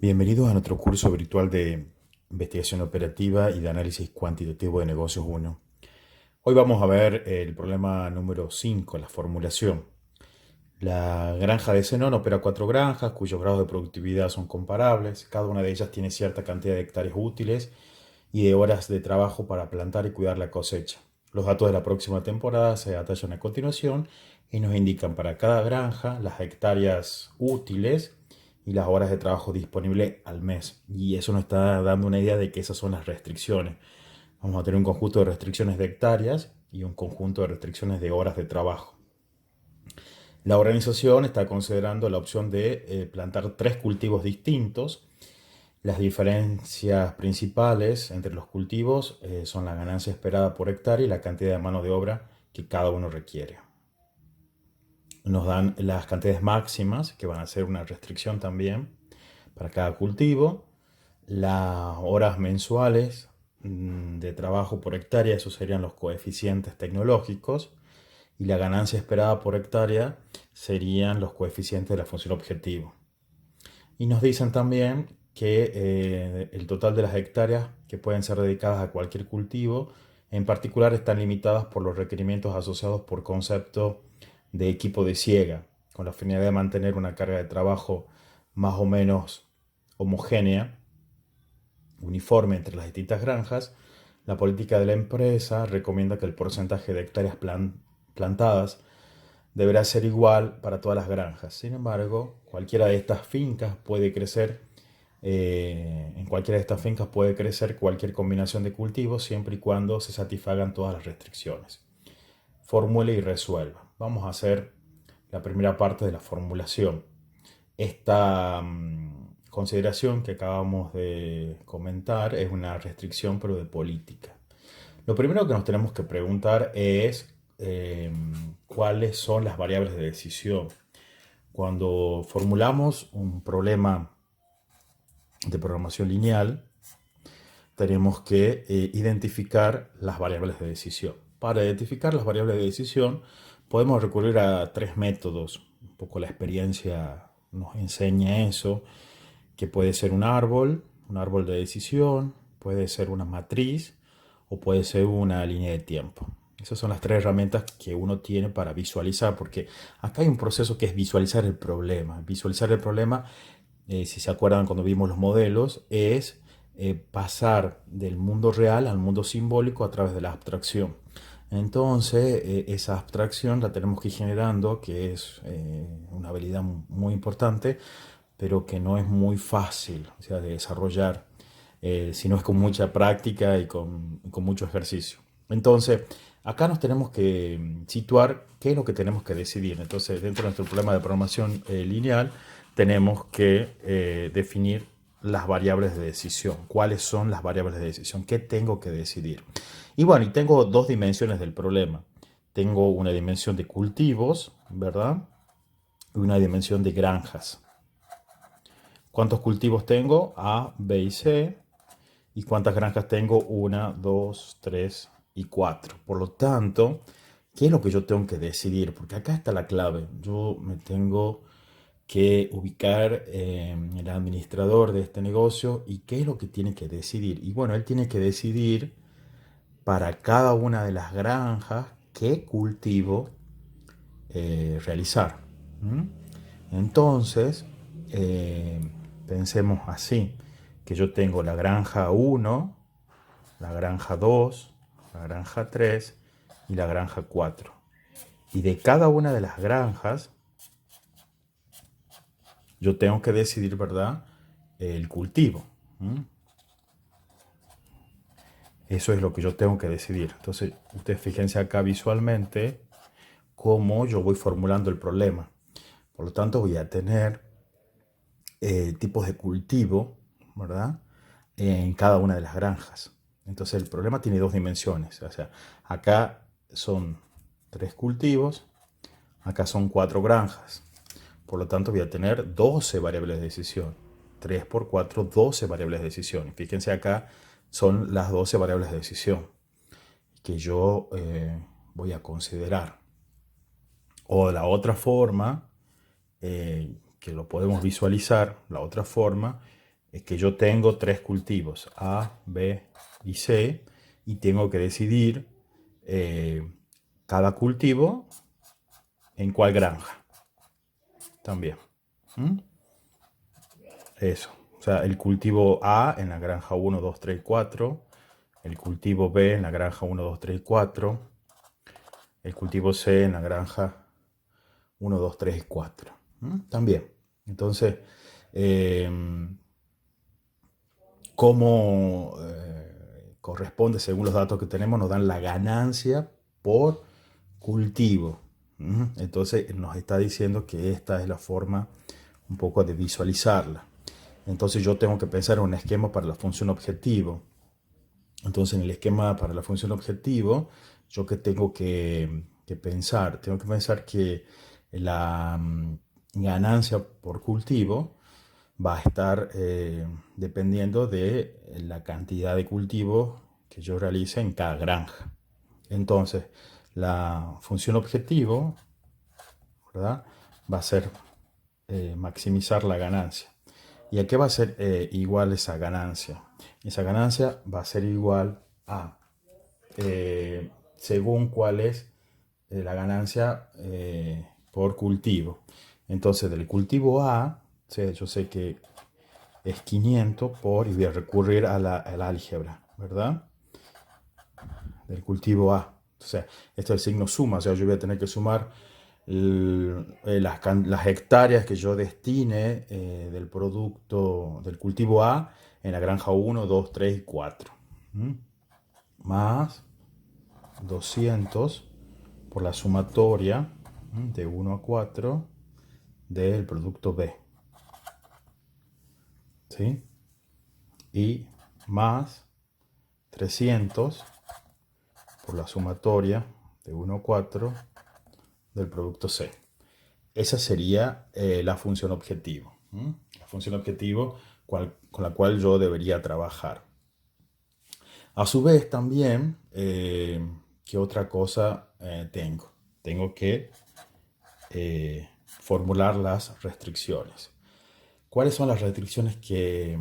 Bienvenidos a nuestro curso virtual de investigación operativa y de análisis cuantitativo de negocios 1. Hoy vamos a ver el problema número 5, la formulación. La granja de Zenón opera 4 granjas cuyos grados de productividad son comparables. Cada una de ellas tiene cierta cantidad de hectáreas útiles y de horas de trabajo para plantar y cuidar la cosecha. Los datos de la próxima temporada se detallan a continuación y nos indican para cada granja las hectáreas útiles y las horas de trabajo disponibles al mes. Y eso nos está dando una idea de que esas son las restricciones. Vamos a tener un conjunto de restricciones de hectáreas y un conjunto de restricciones de horas de trabajo. La organización está considerando la opción de plantar 3 cultivos distintos. Las diferencias principales entre los cultivos son la ganancia esperada por hectárea y la cantidad de mano de obra que cada uno requiere. Nos dan las cantidades máximas, que van a ser una restricción también para cada cultivo, las horas mensuales de trabajo por hectárea, esos serían los coeficientes tecnológicos, y la ganancia esperada por hectárea serían los coeficientes de la función objetivo. Y nos dicen también que el total de las hectáreas que pueden ser dedicadas a cualquier cultivo, en particular, están limitadas por los requerimientos asociados por concepto de equipo de siega, con la finalidad de mantener una carga de trabajo más o menos homogénea, uniforme entre las distintas granjas. La política de la empresa recomienda que el porcentaje de hectáreas plantadas deberá ser igual para todas las granjas. Sin embargo, en cualquiera de estas fincas puede crecer cualquier combinación de cultivos siempre y cuando se satisfagan todas las restricciones. Formule y resuelva. Vamos a hacer la primera parte de la formulación. Esta consideración que acabamos de comentar es una restricción pero de política. Lo primero que nos tenemos que preguntar es cuáles son las variables de decisión. Cuando formulamos un problema de programación lineal, tenemos que identificar las variables de decisión. Para identificar las variables de decisión, podemos recurrir a 3 métodos. Un poco la experiencia nos enseña eso, que puede ser un árbol de decisión, puede ser una matriz o puede ser una línea de tiempo. Esas son las 3 herramientas que uno tiene para visualizar, porque acá hay un proceso que es visualizar el problema. Visualizar el problema, si se acuerdan cuando vimos los modelos, es pasar del mundo real al mundo simbólico a través de la abstracción. Entonces, esa abstracción la tenemos que ir generando, que es una habilidad muy importante, pero que no es muy fácil, o sea, de desarrollar, si no es con mucha práctica y con mucho ejercicio. Entonces, acá nos tenemos que situar qué es lo que tenemos que decidir. Entonces, dentro de nuestro problema de programación lineal, tenemos que definir las variables de decisión. ¿Cuáles son las variables de decisión? ¿Qué tengo que decidir? Y bueno, y tengo 2 dimensiones del problema. Tengo una dimensión de cultivos, ¿verdad? Y una dimensión de granjas. ¿Cuántos cultivos tengo? A, B y C. ¿Y cuántas granjas tengo? 1, 2, 3 y 4. Por lo tanto, ¿qué es lo que yo tengo que decidir? Porque acá está la clave. Yo me tengo que ubicar en el administrador de este negocio y qué es lo que tiene que decidir. Y bueno, él tiene que decidir para cada una de las granjas qué cultivo realizar. ¿Mm? Entonces, pensemos así, que yo tengo la granja 1, la granja 2, la granja 3 y la granja 4. Y de cada una de las granjas, yo tengo que decidir, ¿verdad?, el cultivo. ¿Mm? Eso es lo que yo tengo que decidir. Entonces, ustedes fíjense acá visualmente cómo yo voy formulando el problema. Por lo tanto, voy a tener tipos de cultivo, ¿verdad?, en cada una de las granjas. Entonces, el problema tiene 2 dimensiones. O sea, acá son 3 cultivos, acá son 4 granjas. Por lo tanto, voy a tener 12 variables de decisión. 3 por 4, 12 variables de decisión. Fíjense acá, son las 12 variables de decisión que yo voy a considerar. O la otra forma, que lo podemos visualizar, la otra forma es que yo tengo tres cultivos, A, B y C, y tengo que decidir cada cultivo en cuál granja también. ¿Mm? Eso. O sea, el cultivo A en la granja 1, 2, 3 y 4, el cultivo B en la granja 1, 2, 3 y 4, el cultivo C en la granja 1, 2, 3 y 4. También. Entonces, eh, cómo corresponde, según los datos que tenemos, nos dan la ganancia por cultivo. Entonces nos está diciendo que esta es la forma un poco de visualizarla. Entonces yo tengo que pensar en un esquema para la función objetivo. Entonces en el esquema para la función objetivo, yo que tengo que pensar, tengo que pensar que la ganancia por cultivo va a estar dependiendo de la cantidad de cultivos que yo realice en cada granja. Entonces, la función objetivo, ¿verdad? Va a ser maximizar la ganancia. ¿Y a qué va a ser igual esa ganancia? Esa ganancia va a ser igual a, según cuál es la ganancia por cultivo. Entonces, del cultivo A, yo sé que es 500 por, y voy a recurrir a la álgebra, ¿verdad? Del cultivo A. O sea, esto es el signo suma, o sea, yo voy a tener que sumar las hectáreas que yo destine del producto del cultivo A en la granja 1, 2, 3 y 4. Más 200 por la sumatoria de 1 a 4 del producto B. ¿Sí? Y más 300 por la sumatoria de 1 a 4 del producto C. Esa sería la función objetivo. La función objetivo con la cual yo debería trabajar. A su vez también, ¿qué otra cosa tengo? Tengo que formular las restricciones. ¿Cuáles son las restricciones que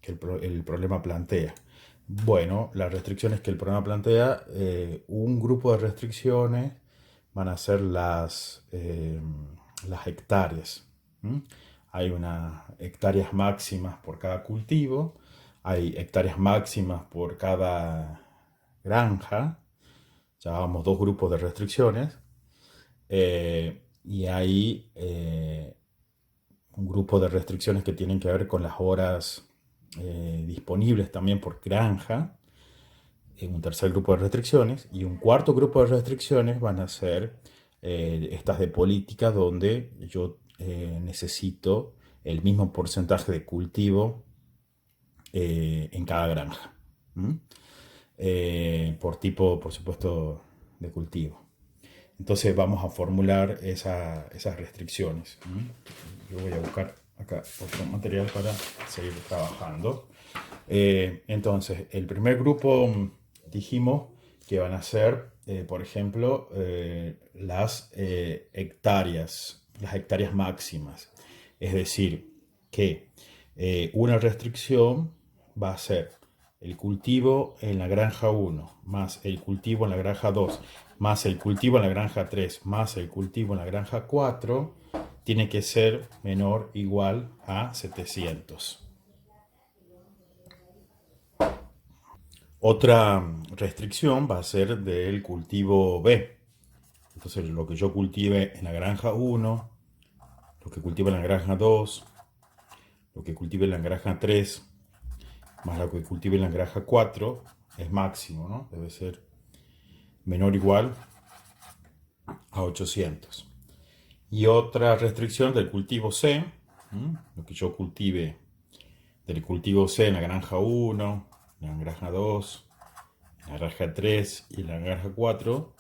el problema plantea? Bueno, las restricciones que el problema plantea, un grupo de restricciones van a ser las hectáreas. Hay unas hectáreas máximas por cada cultivo, hay hectáreas máximas por cada granja, llamamos dos grupos de restricciones, y hay un grupo de restricciones que tienen que ver con las horas disponibles también por granja, en un tercer grupo de restricciones, y un cuarto grupo de restricciones van a ser estas de política, donde yo necesito el mismo porcentaje de cultivo en cada granja. Por tipo, por supuesto, de cultivo. Entonces vamos a formular esas restricciones. Yo voy a buscar acá otro material para seguir trabajando. Entonces, el primer grupo dijimos que van a ser, por ejemplo, las hectáreas máximas. Es decir, que una restricción va a ser el cultivo en la granja 1, más el cultivo en la granja 2, más el cultivo en la granja 3, más el cultivo en la granja 4, tiene que ser menor o igual a 700. Otra restricción va a ser del cultivo B. Entonces, lo que yo cultive en la granja 1, lo que cultive en la granja 2, lo que cultive en la granja 3, más lo que cultive en la granja 4, es máximo, ¿no? Debe ser menor o igual a 800. Y otra restricción del cultivo C, lo que yo cultive del cultivo C en la granja 1, en la granja 2, en la granja 3 y en la granja 4,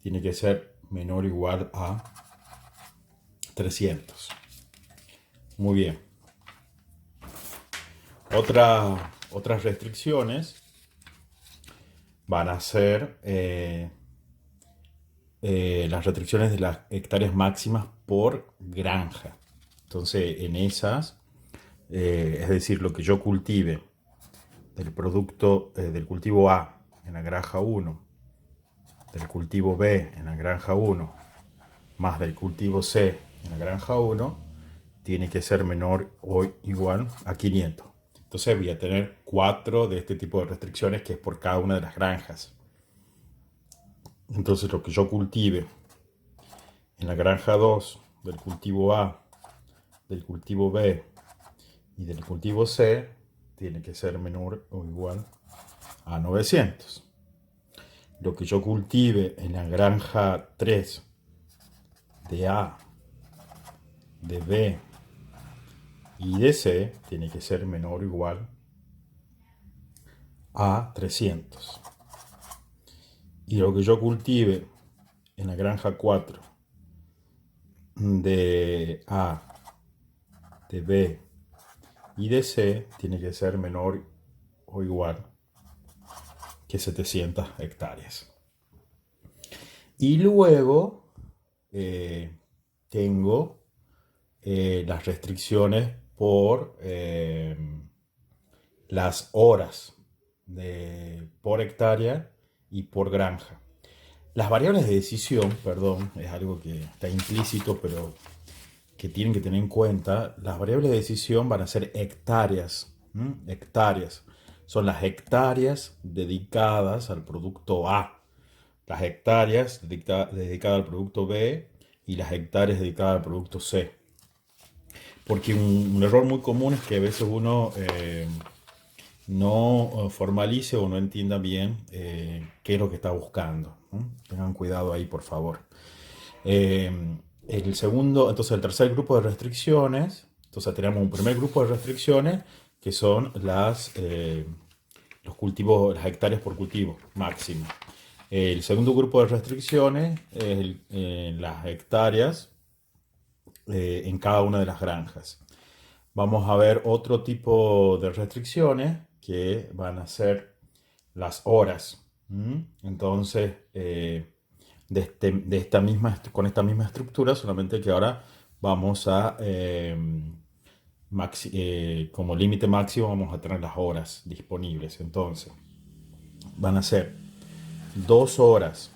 tiene que ser menor o igual a 300. Muy bien. Otras restricciones van a ser las restricciones de las hectáreas máximas por granja. Entonces, en esas es decir, lo que yo cultive del producto del cultivo A en la granja 1, del cultivo B en la granja 1, más del cultivo C en la granja 1, tiene que ser menor o igual a 500. Entonces voy a tener 4 de este tipo de restricciones, que es por cada una de las granjas. Entonces lo que yo cultive en la granja 2 del cultivo A, del cultivo B y del cultivo C tiene que ser menor o igual a 900. Lo que yo cultive en la granja 3 de A, de B y de C tiene que ser menor o igual a 300. Y lo que yo cultive en la granja 4 de A, de B y de C tiene que ser menor o igual que 700 hectáreas. Y luego tengo las restricciones por las horas por hectárea y por granja. Las variables de decisión, perdón, es algo que está implícito, pero que tienen que tener en cuenta. Las variables de decisión van a ser hectáreas. Hectáreas. Son las hectáreas dedicadas al producto A, las hectáreas dedicadas al producto B y las hectáreas dedicadas al producto C. Porque un error muy común es que a veces uno no formalice o no entienda bien qué es lo que está buscando. Tengan cuidado ahí, por favor. Eh, entonces el tercer grupo de restricciones, entonces tenemos un primer grupo de restricciones que son los cultivos, las hectáreas por cultivo máximo. El segundo grupo de restricciones es las hectáreas en cada una de las granjas. Vamos a ver otro tipo de restricciones que van a ser las horas. Entonces, con esta misma estructura, solamente que ahora vamos a, como límite máximo, vamos a tener las horas disponibles. Entonces, van a ser 2 horas,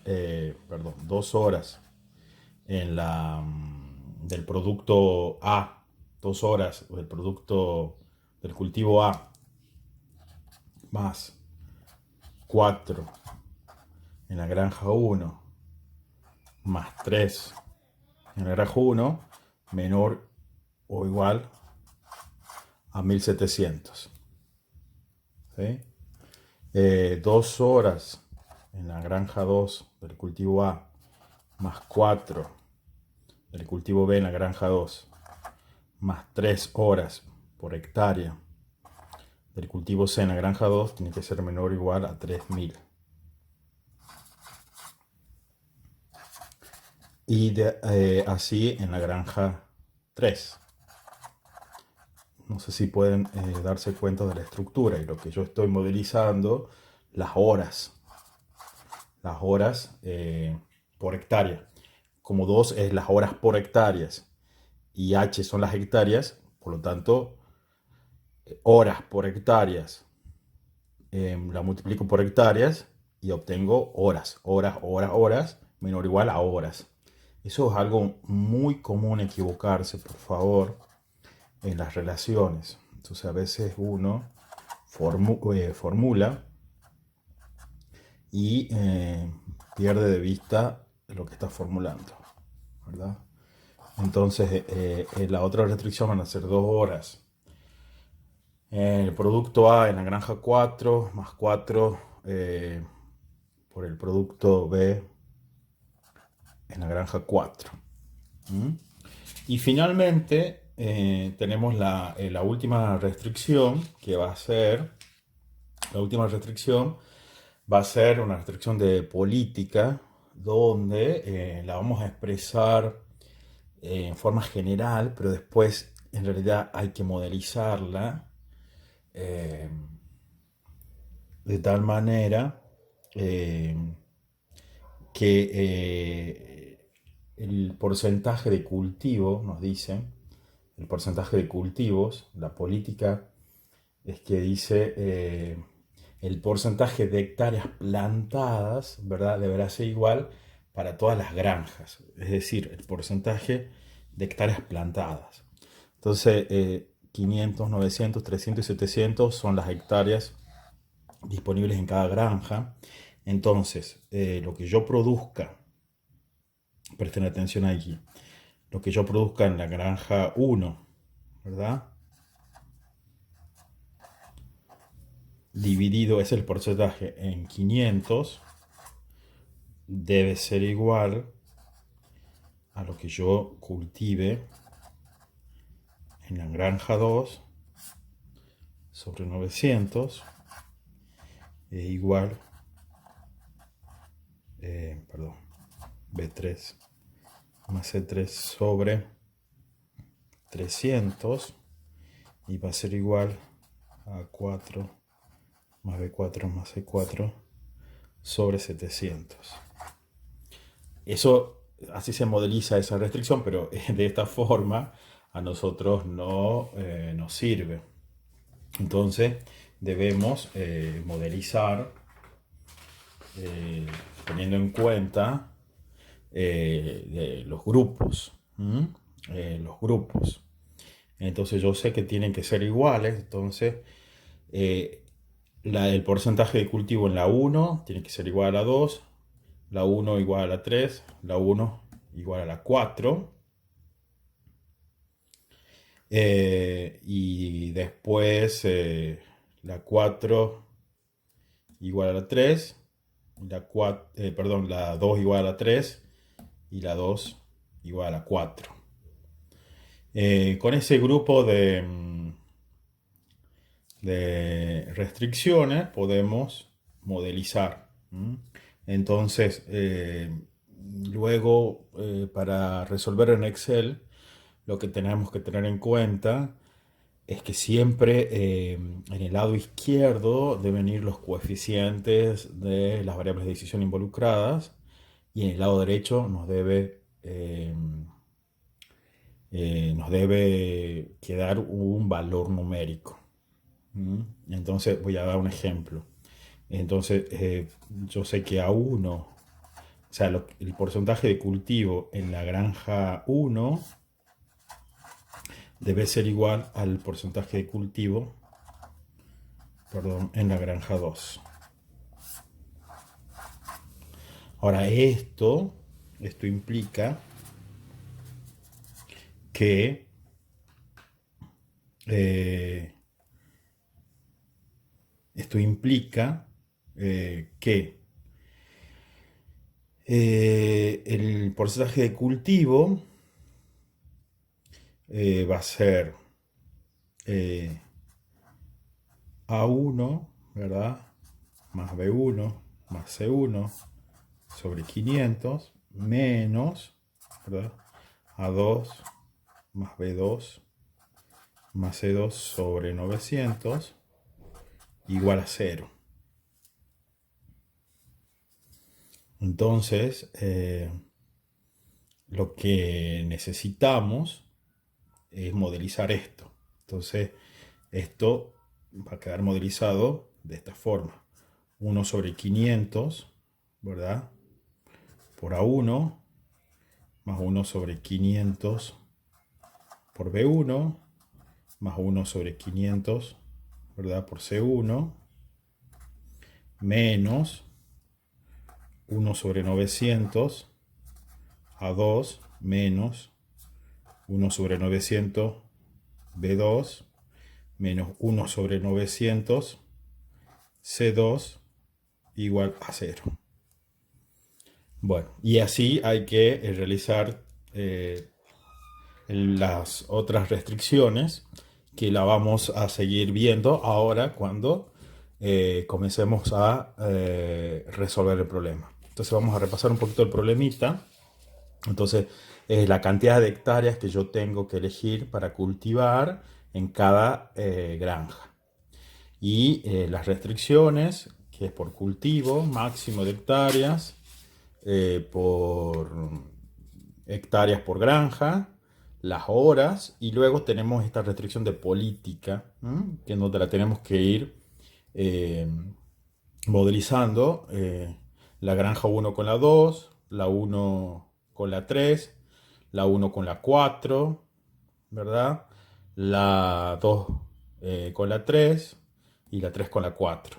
2 horas en del producto A, 2 horas del producto del cultivo A, más 4 en la granja 1, más 3 en la granja 1, menor o igual a 1700. ¿Sí? 2 horas en la granja 2 del cultivo A, más 4 del cultivo B en la granja 2, más 3 horas por hectárea del cultivo C en la granja 2, tiene que ser menor o igual a 3000. Y así en la granja 3. No sé si pueden darse cuenta de la estructura y lo que yo estoy modelizando, las horas por hectárea. Como 2 es las horas por hectáreas y H son las hectáreas, por lo tanto, horas por hectáreas la multiplico por hectáreas y obtengo horas, menor o igual a horas. Eso es algo muy común equivocarse, por favor, en las relaciones. Entonces a veces uno formula y pierde de vista lo que está formulando, ¿verdad? Entonces la otra restricción van a ser 2 horas. El producto A en la granja 4 más 4 por el producto B en la granja 4. Y finalmente tenemos la última restricción que va a ser, la última restricción va a ser una restricción de política donde la vamos a expresar en forma general, pero después en realidad hay que modelizarla de tal manera eh, que el porcentaje de cultivo, nos dicen, el porcentaje de cultivos, la política es que dice el porcentaje de hectáreas plantadas, ¿verdad? Deberá ser igual para todas las granjas, es decir, el porcentaje de hectáreas plantadas. Entonces, 500, 900, 300 y 700 son las hectáreas disponibles en cada granja. Entonces, lo que yo produzca, presten atención aquí, lo que yo produzca en la granja 1, ¿verdad? Dividido es el porcentaje en 500, debe ser igual a lo que yo cultive en la granja 2 sobre 900 es igual, perdón, B3 más C3 sobre 300 y va a ser igual a 4 más B4 más C4 sobre 700. Eso, así se modeliza esa restricción, pero de esta forma a nosotros no nos sirve. Entonces debemos modelizar teniendo en cuenta los grupos. Los grupos. Entonces yo sé que tienen que ser iguales. Entonces el porcentaje de cultivo en la 1 tiene que ser igual a la 2, la 1 igual a la 3, la 1 igual a la 4. Y después la 4 igual a la 3, la 2 igual a la 3 y la 2 igual a la 4. Con ese grupo de restricciones podemos modelizar. Entonces, luego para resolver en Excel, lo que tenemos que tener en cuenta es que siempre en el lado izquierdo deben ir los coeficientes de las variables de decisión involucradas y en el lado derecho nos debe quedar un valor numérico. Entonces voy a dar un ejemplo. Entonces yo sé que A1, o sea, el porcentaje de cultivo en la granja 1 debe ser igual al porcentaje de cultivo, en la granja 2. Ahora esto implica que el porcentaje de cultivo va a ser A1, ¿verdad? Más B1 más C1 sobre 500 menos, ¿verdad? A2 más B2 más C2 sobre 900 igual a 0. Entonces, lo que necesitamos es modelizar esto. Entonces, esto va a quedar modelizado de esta forma. 1 sobre 500, ¿verdad? Por A1, más 1 sobre 500 por B1, más 1 sobre 500, ¿verdad? Por C1, menos 1 sobre 900, A2, menos 1 sobre 900, B2, menos 1 sobre 900, C2, igual a 0. Bueno, y así hay que realizar las otras restricciones que la vamos a seguir viendo ahora cuando comencemos a resolver el problema. Entonces vamos a repasar un poquito el problemita. Entonces la cantidad de hectáreas que yo tengo que elegir para cultivar en cada granja. Y las restricciones, que es por cultivo, máximo de hectáreas, por hectáreas por granja, las horas y luego tenemos esta restricción de política, que no te la tenemos que ir eh, modelizando. La granja uno con la 2, la uno con la 3, la uno con la 4, ¿verdad? La 2 con la 3 y la 3 con la 4.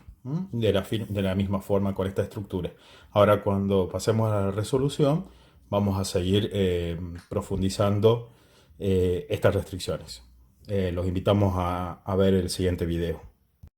De la misma forma con esta estructura. Ahora cuando pasemos a la resolución, vamos a seguir profundizando estas restricciones. Los invitamos a ver el siguiente video.